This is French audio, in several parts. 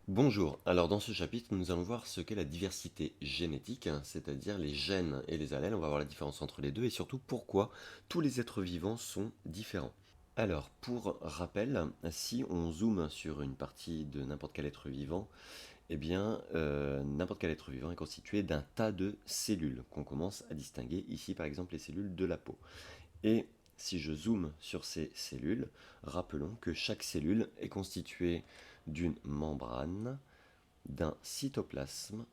Bonjour, alors dans ce chapitre nous allons voir ce qu'est la diversité génétique, c'est-à-dire les gènes et les allèles, on va voir la différence entre les deux et surtout pourquoi tous les êtres vivants sont différents. Alors pour rappel, si on zoome sur une partie de n'importe quel être vivant, n'importe quel être vivant est constitué d'un tas de cellules qu'on commence à distinguer, ici par exemple les cellules de la peau. Et si je zoome sur ces cellules, rappelons que chaque cellule est constituée d'une membrane, d'un cytoplasme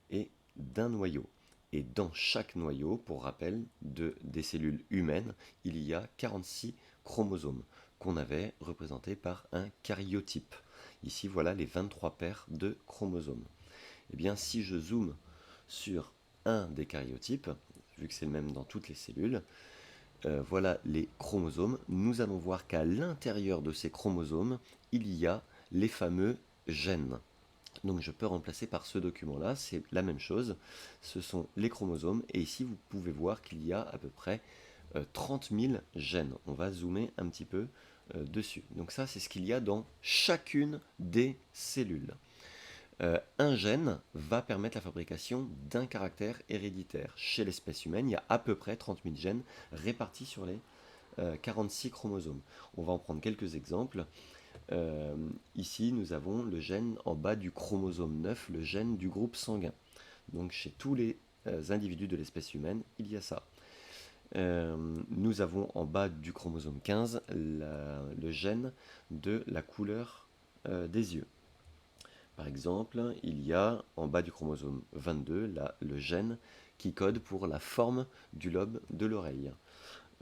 et d'un noyau. Et dans chaque noyau, pour rappel, des cellules humaines, il y a 46 chromosomes qu'on avait représentés par un karyotype. Ici, voilà les 23 paires de chromosomes. Et bien, si je zoome sur un des karyotypes, vu que c'est le même dans toutes les cellules, voilà les chromosomes, nous allons voir qu'à l'intérieur de ces chromosomes, il y a les fameux gènes. Donc je peux remplacer par ce document-là, c'est la même chose, ce sont les chromosomes, et ici vous pouvez voir qu'il y a à peu près 30 000 gènes. On va zoomer un petit peu dessus. Donc ça, c'est ce qu'il y a dans chacune des cellules. Un gène va permettre la fabrication d'un caractère héréditaire. Chez l'espèce humaine, il y a à peu près 30 000 gènes répartis sur les 46 chromosomes. On va en prendre quelques exemples. Euh, Ici, nous avons le gène en bas du chromosome 9, le gène du groupe sanguin. Donc chez tous les individus de l'espèce humaine, il y a ça. Nous avons en bas du chromosome 15 le gène de la couleur des yeux. Par exemple, il y a en bas du chromosome 22 le gène qui code pour la forme du lobe de l'oreille.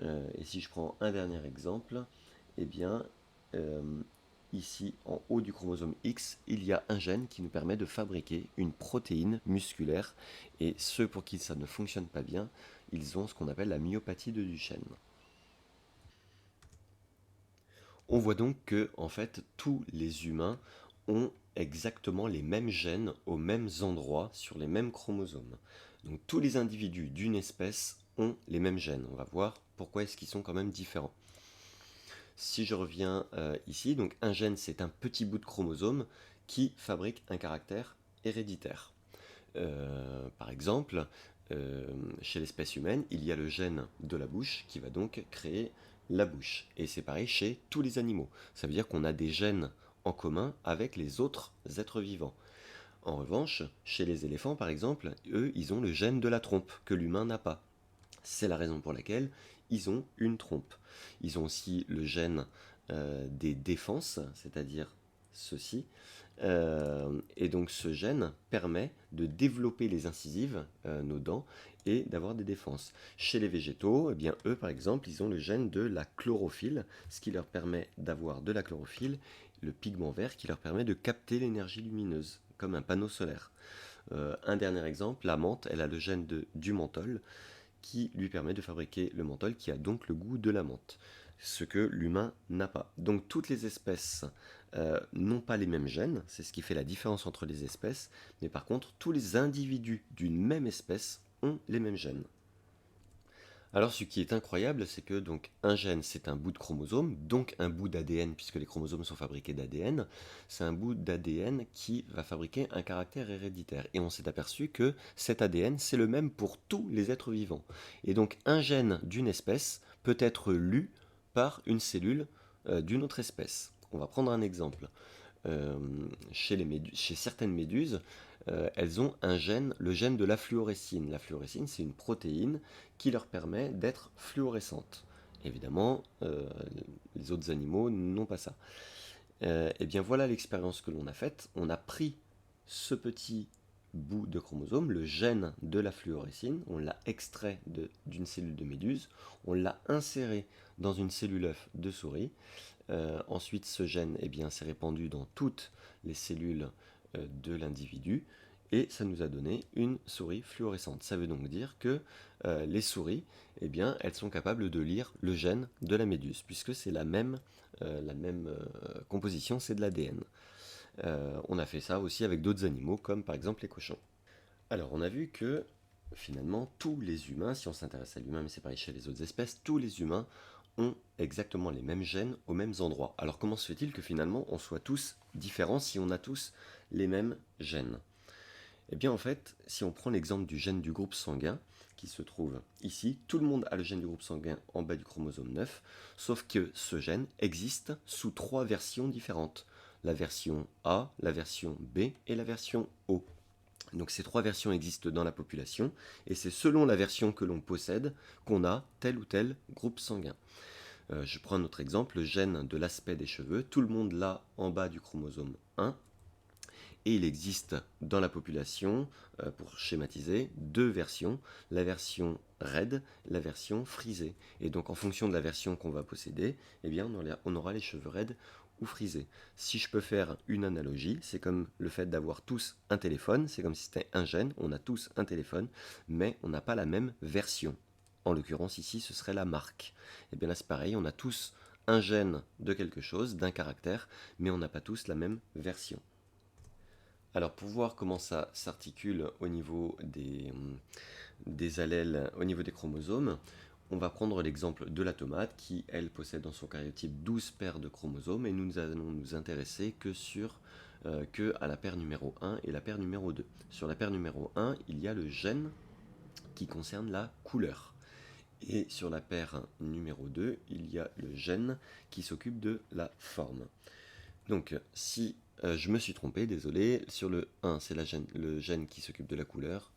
Et si je prends un dernier exemple, eh bien, euh, ici en haut du chromosome X, il y a un gène qui nous permet de fabriquer une protéine musculaire. Et ceux pour qui ça ne fonctionne pas bien, ils ont ce qu'on appelle la myopathie de Duchenne. On voit donc que, en fait, tous les humains ont exactement les mêmes gènes aux mêmes endroits sur les mêmes chromosomes. Donc tous les individus d'une espèce ont les mêmes gènes. On va voir pourquoi est-ce qu'ils sont quand même différents. Si je reviens ici, donc un gène c'est un petit bout de chromosome qui fabrique un caractère héréditaire. Par exemple, euh, chez l'espèce humaine, il y a le gène de la bouche qui va donc créer la bouche. Et c'est pareil chez tous les animaux. Ça veut dire qu'on a des gènes en commun avec les autres êtres vivants. En revanche, chez les éléphants, par exemple, eux, ils ont le gène de la trompe que l'humain n'a pas. C'est la raison pour laquelle ils ont une trompe. Ils ont aussi le gène des défenses, c'est-à-dire ceci. Et donc ce gène permet de développer les incisives, nos dents, et d'avoir des défenses. Chez les végétaux, eh bien, eux par exemple, ils ont le gène de la chlorophylle, ce qui leur permet d'avoir de la chlorophylle, le pigment vert qui leur permet de capter l'énergie lumineuse, comme un panneau solaire. Un dernier exemple, la menthe, elle a le gène du menthol, qui lui permet de fabriquer le menthol qui a donc le goût de la menthe, ce que l'humain n'a pas. Donc toutes les espèces n'ont pas les mêmes gènes, c'est ce qui fait la différence entre les espèces, mais par contre tous les individus d'une même espèce ont les mêmes gènes. Alors ce qui est incroyable, c'est que donc un gène c'est un bout de chromosome, donc un bout d'ADN puisque les chromosomes sont fabriqués d'ADN, c'est un bout d'ADN qui va fabriquer un caractère héréditaire. Et on s'est aperçu que cet ADN c'est le même pour tous les êtres vivants. Et donc un gène d'une espèce peut être lu par une cellule d'une autre espèce. On va prendre un exemple. Euh, chez certaines méduses, elles ont un gène, le gène de la fluorescine. La fluorescine, c'est une protéine qui leur permet d'être fluorescentes. Évidemment, les autres animaux n'ont pas ça. Et bien voilà l'expérience que l'on a faite. On a pris ce petit bout de chromosome, le gène de la fluorescine, on l'a extrait d'une cellule de méduse, on l'a inséré dans une cellule œuf de souris. Ensuite, ce gène s'est répandu dans toutes les cellules de l'individu et ça nous a donné une souris fluorescente. Ça veut donc dire que les souris, elles sont capables de lire le gène de la méduse, puisque c'est la même composition, c'est de l'ADN. On a fait ça aussi avec d'autres animaux, comme par exemple les cochons. Alors, on a vu que finalement, tous les humains, si on s'intéresse à l'humain, mais c'est pareil chez les autres espèces, tous les humains ont exactement les mêmes gènes aux mêmes endroits. Alors comment se fait-il que finalement on soit tous différents si on a tous les mêmes gènes? Eh bien en fait, si on prend l'exemple du gène du groupe sanguin, qui se trouve ici, tout le monde a le gène du groupe sanguin en bas du chromosome 9, sauf que ce gène existe sous 3 versions différentes. La version A, la version B et la version O. Donc ces 3 versions existent dans la population, et c'est selon la version que l'on possède qu'on a tel ou tel groupe sanguin. Je prends un autre exemple, le gène de l'aspect des cheveux, tout le monde l'a en bas du chromosome 1, et il existe dans la population, pour schématiser, 2 versions, la version raide, la version frisée. Et donc en fonction de la version qu'on va posséder, eh bien, on aura les cheveux raides ou frisés. Si je peux faire une analogie, c'est comme le fait d'avoir tous un téléphone, c'est comme si c'était un gène, on a tous un téléphone, mais on n'a pas la même version. En l'occurrence ici, ce serait la marque. Et bien là c'est pareil, on a tous un gène de quelque chose, d'un caractère, mais on n'a pas tous la même version. Alors pour voir comment ça s'articule au niveau des allèles, au niveau des chromosomes, on va prendre l'exemple de la tomate qui, elle, possède dans son karyotype 12 paires de chromosomes et nous allons nous intéresser que à la paire numéro 1 et la paire numéro 2. Sur la paire numéro 1, il y a le gène qui concerne la couleur. Et sur la paire numéro 2, il y a le gène qui s'occupe de la forme. Donc, si je me suis trompé, désolé, sur le 1, c'est le gène qui s'occupe de la couleur,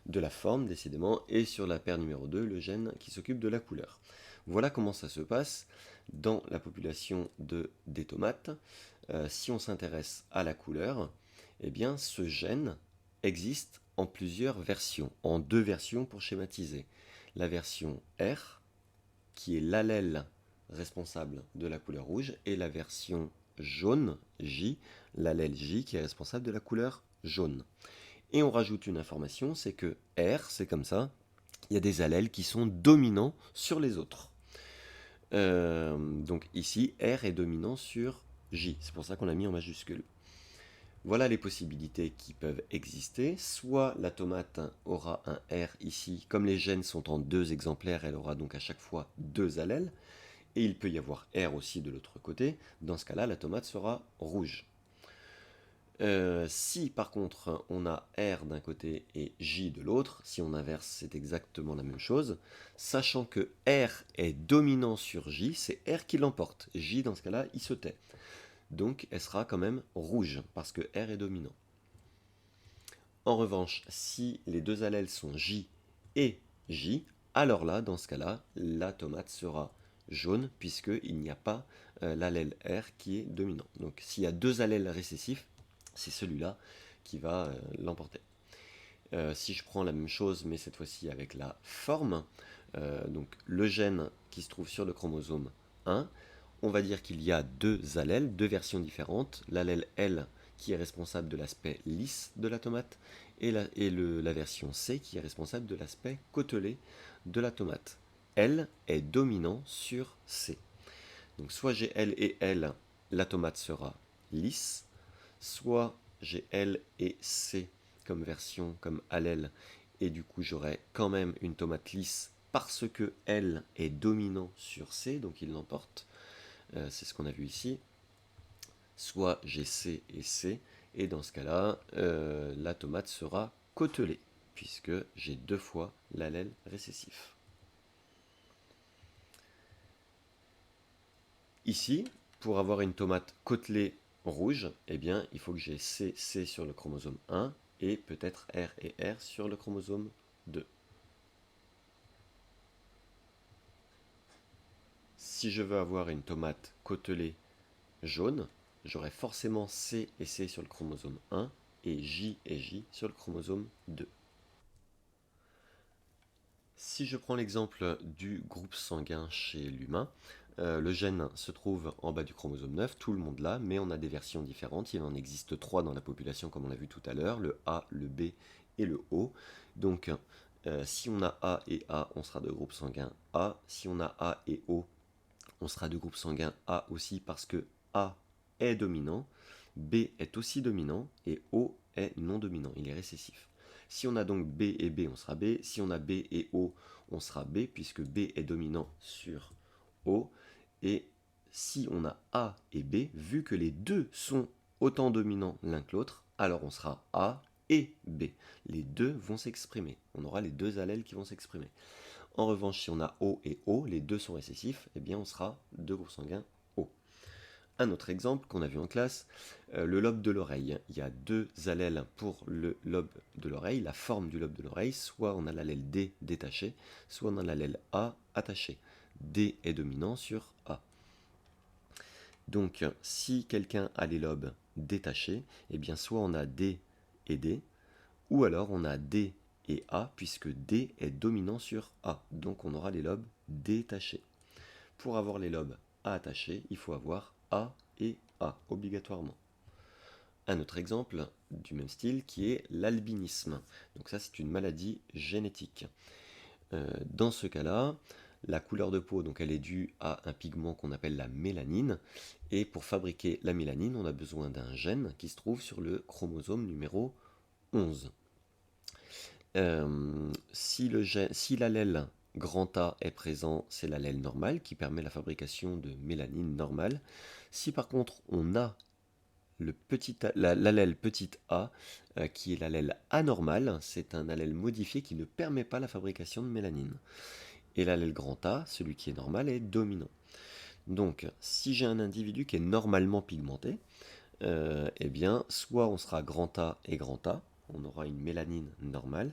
de la forme, décidément, et sur la paire numéro 2, le gène qui s'occupe de la couleur. Voilà comment ça se passe dans la population des tomates. Si on s'intéresse à la couleur, eh bien, ce gène existe en plusieurs versions, en 2 versions pour schématiser. La version R, qui est l'allèle responsable de la couleur rouge, et la version jaune, J, l'allèle J qui est responsable de la couleur jaune. Et on rajoute une information, c'est que R, c'est comme ça, il y a des allèles qui sont dominants sur les autres. Donc ici, R est dominant sur J, c'est pour ça qu'on l'a mis en majuscule. Voilà les possibilités qui peuvent exister. Soit la tomate aura un R ici, comme les gènes sont en 2 exemplaires, elle aura donc à chaque fois 2 allèles. Et il peut y avoir R aussi de l'autre côté. Dans ce cas-là, la tomate sera rouge. Si par contre on a R d'un côté et J de l'autre, si on inverse c'est exactement la même chose, sachant que R est dominant sur J, c'est R qui l'emporte. J dans ce cas-là, il se tait. Donc elle sera quand même rouge, parce que R est dominant. En revanche, si les deux allèles sont J et J, alors là, dans ce cas-là, la tomate sera jaune, puisqu'il n'y a pas l'allèle R qui est dominant. Donc s'il y a 2 allèles récessifs, c'est celui-là qui va l'emporter. Si je prends la même chose, mais cette fois-ci avec la forme, donc le gène qui se trouve sur le chromosome 1, on va dire qu'il y a 2 allèles, 2 versions différentes. L'allèle L qui est responsable de l'aspect lisse de la tomate, et la version C qui est responsable de l'aspect côtelé de la tomate. L est dominant sur C. Donc soit j'ai L et L, la tomate sera lisse, soit j'ai L et C comme version, comme allèle, et du coup j'aurai quand même une tomate lisse parce que L est dominant sur C, donc il l'emporte. C'est ce qu'on a vu ici. Soit j'ai C et C, et dans ce cas-là, la tomate sera côtelée, puisque j'ai 2 fois l'allèle récessif. Ici, pour avoir une tomate côtelée rouge, eh bien, il faut que j'ai C, C sur le chromosome 1 et peut-être R et R sur le chromosome 2. Si je veux avoir une tomate côtelée jaune, j'aurai forcément C et C sur le chromosome 1 et J sur le chromosome 2. Si je prends l'exemple du groupe sanguin chez l'humain, le gène se trouve en bas du chromosome 9, tout le monde l'a, mais on a des versions différentes. Il en existe 3 dans la population, comme on l'a vu tout à l'heure, le A, le B et le O. Donc, si on a A et A, on sera de groupe sanguin A. Si on a A et O, on sera de groupe sanguin A aussi, parce que A est dominant, B est aussi dominant, et O est non dominant, il est récessif. Si on a donc B et B, on sera B. Si on a B et O, on sera B, puisque B est dominant sur O. Et si on a A et B, vu que les deux sont autant dominants l'un que l'autre, alors on sera A et B. Les deux vont s'exprimer. On aura les deux allèles qui vont s'exprimer. En revanche, si on a O et O, les deux sont récessifs, eh bien on sera deux groupes sanguins O. Un autre exemple qu'on a vu en classe, le lobe de l'oreille. Il y a deux allèles pour le lobe de l'oreille, la forme du lobe de l'oreille, soit on a l'allèle D détaché, soit on a l'allèle A attaché. D est dominant sur A. Donc si quelqu'un a les lobes détachés, eh bien soit on a D et D, ou alors on a D et A, puisque D est dominant sur A. Donc on aura les lobes détachés. Pour avoir les lobes A attachés, il faut avoir A et A, obligatoirement. Un autre exemple du même style qui est l'albinisme. Donc ça c'est une maladie génétique. Dans ce cas-là, la couleur de peau, donc elle est due à un pigment qu'on appelle la mélanine. Et pour fabriquer la mélanine, on a besoin d'un gène qui se trouve sur le chromosome numéro 11. Si l'allèle grand A est présent, c'est l'allèle normal qui permet la fabrication de mélanine normale. Si par contre on a l'allèle petit a, qui est l'allèle anormal, c'est un allèle modifié qui ne permet pas la fabrication de mélanine. Et l'allèle grand A, celui qui est normal, est dominant. Donc, si j'ai un individu qui est normalement pigmenté, eh bien, soit on sera grand A et grand A, on aura une mélanine normale.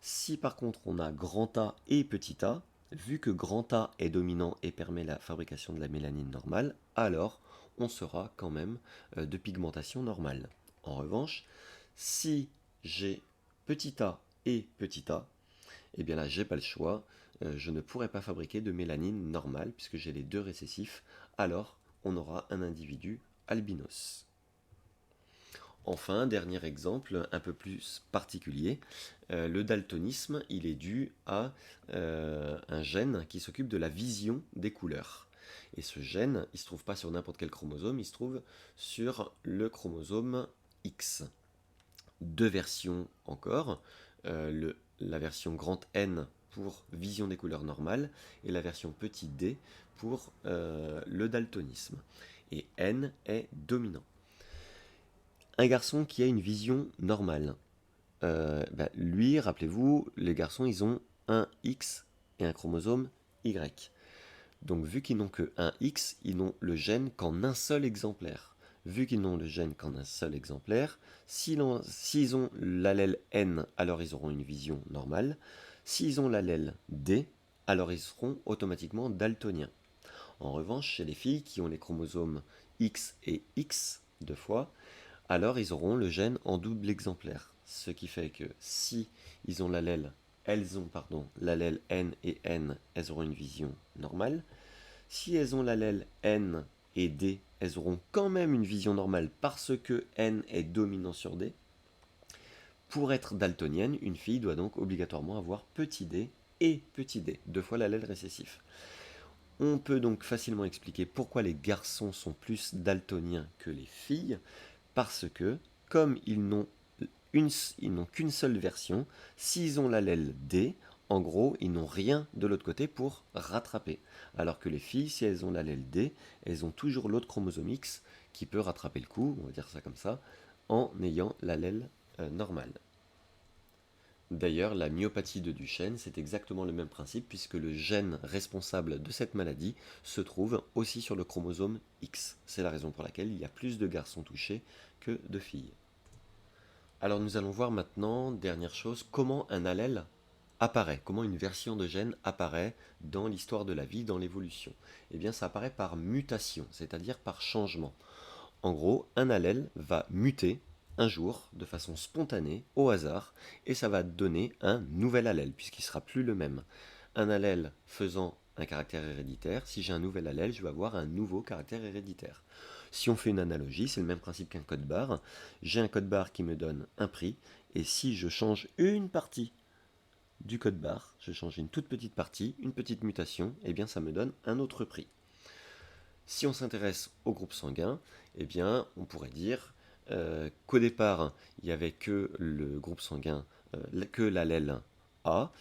Si par contre on a grand A et petit a, vu que grand A est dominant et permet la fabrication de la mélanine normale, alors on sera quand même de pigmentation normale. En revanche, si j'ai petit a et petit a, eh bien là j'ai pas le choix, je ne pourrai pas fabriquer de mélanine normale puisque j'ai les deux récessifs, alors on aura un individu albinos. Enfin, dernier exemple un peu plus particulier, le daltonisme, il est dû à un gène qui s'occupe de la vision des couleurs. Et ce gène, il ne se trouve pas sur n'importe quel chromosome, il se trouve sur le chromosome X. Deux versions encore, la version grand N pour vision des couleurs normales et la version petit d pour le daltonisme. Et N est dominant. Un garçon qui a une vision normale, lui, rappelez-vous, les garçons, ils ont un X et un chromosome Y. Donc vu qu'ils n'ont que un X, ils n'ont le gène qu'en un seul exemplaire. Vu qu'ils n'ont le gène qu'en un seul exemplaire, s'ils ont l'allèle N, alors ils auront une vision normale. S'ils ont l'allèle D, alors ils seront automatiquement daltoniens. En revanche, chez les filles qui ont les chromosomes X et X deux fois, alors ils auront le gène en double exemplaire. Ce qui fait que si ils ont l'allèle, elles ont l'allèle N et N, elles auront une vision normale. Si elles ont l'allèle N et D, elles auront quand même une vision normale parce que N est dominant sur D. Pour être daltonienne, une fille doit donc obligatoirement avoir petit d et petit d, deux fois l'allèle récessif. On peut donc facilement expliquer pourquoi les garçons sont plus daltoniens que les filles, parce que, comme ils n'ont qu'une seule version, s'ils ont l'allèle D, en gros, ils n'ont rien de l'autre côté pour rattraper. Alors que les filles, si elles ont l'allèle D, elles ont toujours l'autre chromosome X qui peut rattraper le coup, on va dire ça comme ça, en ayant l'allèle normal. D'ailleurs, la myopathie de Duchenne, c'est exactement le même principe puisque le gène responsable de cette maladie se trouve aussi sur le chromosome X. C'est la raison pour laquelle il y a plus de garçons touchés que de filles. Alors nous allons voir maintenant, dernière chose, comment un allèle apparaît, comment une version de gène apparaît dans l'histoire de la vie, dans l'évolution. Eh bien ça apparaît par mutation, c'est-à-dire par changement. En gros, un allèle va muter un jour de façon spontanée, au hasard, et ça va donner un nouvel allèle, puisqu'il ne sera plus le même. Un allèle faisant un caractère héréditaire, si j'ai un nouvel allèle, je vais avoir un nouveau caractère héréditaire. Si on fait une analogie, c'est le même principe qu'un code barre. J'ai un code barre qui me donne un prix, et si je change une partie du code barre, je change une toute petite partie, une petite mutation, et bien ça me donne un autre prix. Si on s'intéresse au groupe sanguin, eh bien, on pourrait dire qu'au départ, il n'y avait que le groupe sanguin, que l'allèle A.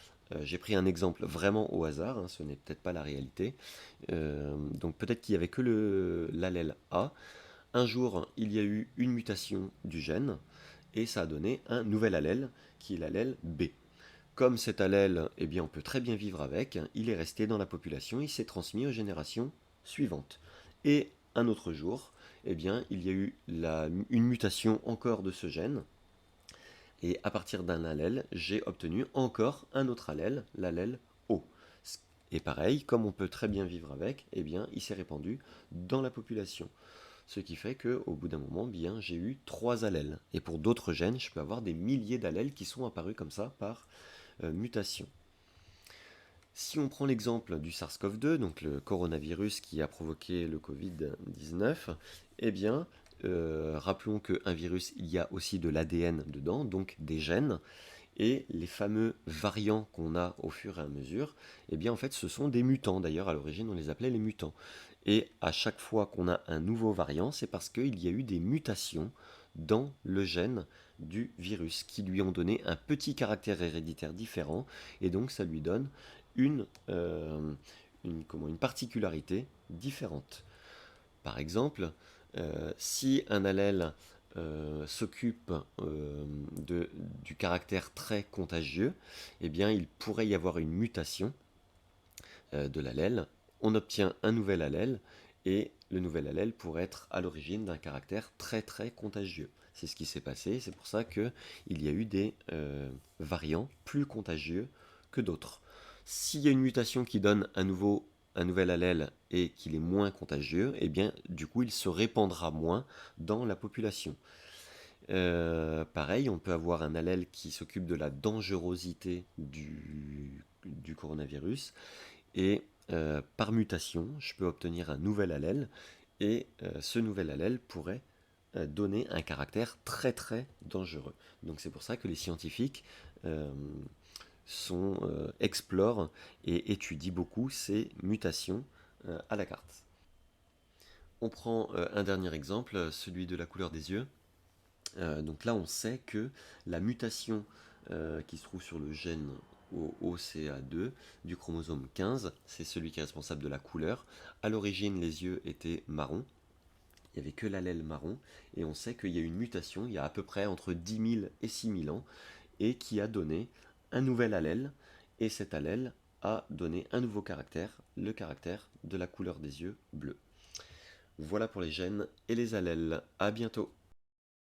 J'ai pris un exemple vraiment au hasard, hein, ce n'est peut-être pas la réalité. Donc peut-être qu'il n'y avait que l'allèle A. Un jour, il y a eu une mutation du gène et ça a donné un nouvel allèle qui est l'allèle B. Comme cet allèle, eh bien, on peut très bien vivre avec, il est resté dans la population, il s'est transmis aux générations suivantes. Et un autre jour, eh bien, il y a eu une mutation encore de ce gène, et à partir d'un allèle, j'ai obtenu encore un autre allèle, l'allèle O. Et pareil, comme on peut très bien vivre avec, eh bien, il s'est répandu dans la population. Ce qui fait qu'au bout d'un moment, bien, j'ai eu 3 allèles. Et pour d'autres gènes, je peux avoir des milliers d'allèles qui sont apparus comme ça par mutation. Si on prend l'exemple du SARS-CoV-2, donc le coronavirus qui a provoqué le Covid-19, eh bien, rappelons qu'un virus, il y a aussi de l'ADN dedans, donc des gènes, et les fameux variants qu'on a au fur et à mesure, eh bien, en fait, ce sont des mutants. D'ailleurs, à l'origine, on les appelait les mutants. Et à chaque fois qu'on a un nouveau variant, c'est parce qu'il y a eu des mutations dans le gène du virus qui lui ont donné un petit caractère héréditaire différent, et donc ça lui donne une, euh, une particularité différente. Par exemple, si un allèle s'occupe du caractère très contagieux, eh bien il pourrait y avoir une mutation de l'allèle. On obtient un nouvel allèle et le nouvel allèle pourrait être à l'origine d'un caractère très très contagieux. C'est ce qui s'est passé, c'est pour ça qu'il y a eu des variants plus contagieux que d'autres. S'il y a une mutation qui donne un nouvel allèle et qu'il est moins contagieux, eh bien du coup il se répandra moins dans la population. Pareil, on peut avoir un allèle qui s'occupe de la dangerosité du coronavirus et par mutation, je peux obtenir un nouvel allèle et ce nouvel allèle pourrait donner un caractère très très dangereux. Donc c'est pour ça que les scientifiques euh, explorent et étudient beaucoup ces mutations à la carte. On prend un dernier exemple, celui de la couleur des yeux. Donc là, on sait que la mutation qui se trouve sur le gène OCA2 du chromosome 15, c'est celui qui est responsable de la couleur. À l'origine, les yeux étaient marrons. Il n'y avait que l'allèle marron. Et on sait qu'il y a eu une mutation il y a à peu près entre 10 000 et 6 000 ans et qui a donné un nouvel allèle. Et cet allèle a donné un nouveau caractère, le caractère de la couleur des yeux bleus. Voilà pour les gènes et les allèles. À bientôt.